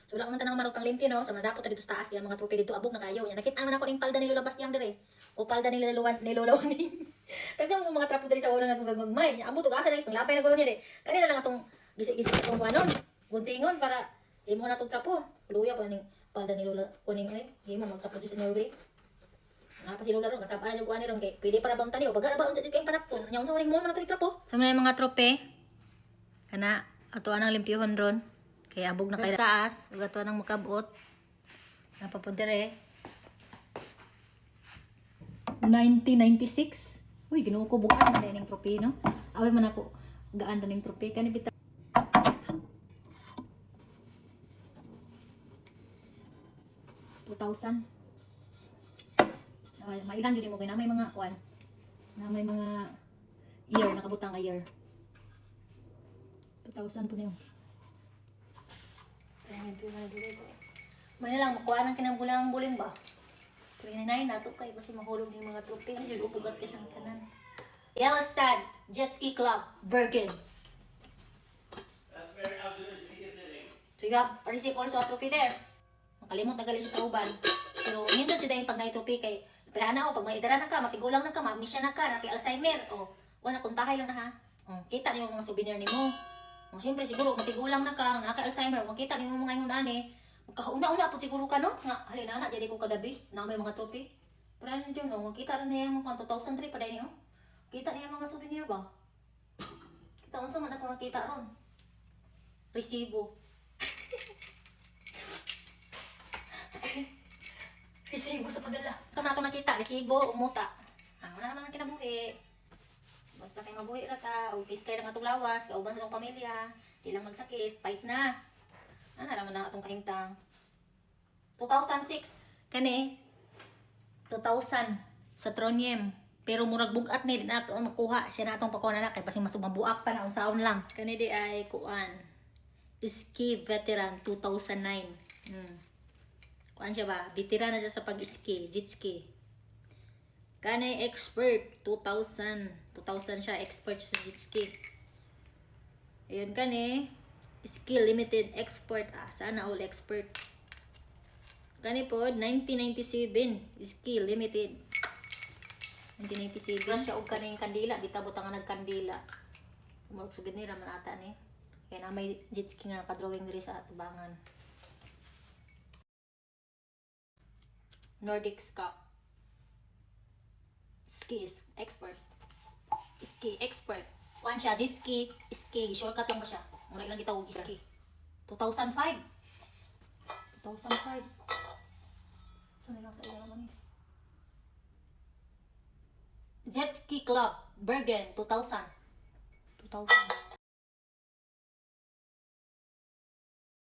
So wala ko man tanang marutang limpyo no. So madapot ta dito sa taas kaya mga trope dito abog na kayo. Yan nakita man ako ning palda ni Lola Bastiang dire. O palda ni Lola Waning. Dagang mga trapo diri sa una nga gagmay. Amo to asa na itong lapay na gulo niya de. Kanina lang atong gisi-gisi itong kuanon. Guntingon para imo na tong trapo. Luya pa ning palda ni Lola Waning ay. Di man magtrapo dito ni Lola. Nga pa si Lola ron kasaba na yung kuan ni ron kay pwede para bang tani o baga ba unsa kay panapon. Nya unsa maning mo man to trapo. Sa mga trope. Kana ato anang limpyohon ron. Kaya abog na kay taas, ug ato nang makabot. Napapodere. 1996. Uy, ginuo ko bukan man ning trope no. Away man ako gaan ning trope kani bitaw. 2000. Ay, mailan jud mo kay na may mga kwan. Na may mga year nakabutang nga year. 2000 po niyo. May na lang, makuha ng kinambulang-buling ba? 29, nato kay kasi mahulog yung mga trope. Ano yun, upugat kayo sa tanan. Yellowstad, Jet Ski Club, Bergen. So you have receive also a trophy there. Makalimot na gali siya sa uban. Pero yun doon yung pag na-trophy kay Perana o pag may idara na ka, matigulang na ka, mamnisya na ka, naki Alzheimer. O, wala, kuntahay lang na ha. Kita niyo mga souvenir ni mo. Siyempre siguro matigulang na ka, naka-Alzheimer, makita niyo mga ngayon ani. Magkakauna-una po siguro ka no? Nga halina na jadi ko kadabis na may mga trophy. Pero ano dyan no, makita rin niya mga 2003 pa dahil niyo. Kita niya mga souvenir ba? Kita unsa man ako makita ron. Resibo. Resibo sa padala. Ito na ako nakita, resibo, umuta. Wala naman kinabuhi. Basta kayo mabuhi ra ta, o peace kayo ng atong lawas, kauban sa atong pamilya, di lang magsakit, fights na. Naman na atong kahimtang. 2006, kani, 2000, sa Trondheim. Pero murag bugat ni, di na ito makuha siya na atong pakuha na kay pasing masumabuak pa na, unsaon lang. Kani di ay kuan, ski veteran 2009. Kuan siya ba, veteran na siya sa pag-ski, jet ski. Kanay expert 2000 siya expert sa jet ski. Ayun kani skill limited expert sana all expert. Kani po 1997 skill limited 1997 siya og kaning kandila bitabot ang nagkandila. Murag souvenir man ata ni. Kaya na may jet ski nga pa-drawing diri sa atubangan. Nordic Cup ski expert. Ski expert. Kuan siya, jet ski, ski. Shortcut lang ba siya? Muna ilang gitawag ski. 2005. 2005. So, nilang sa ilang naman Jet Ski Club, Bergen, 2000. 2000.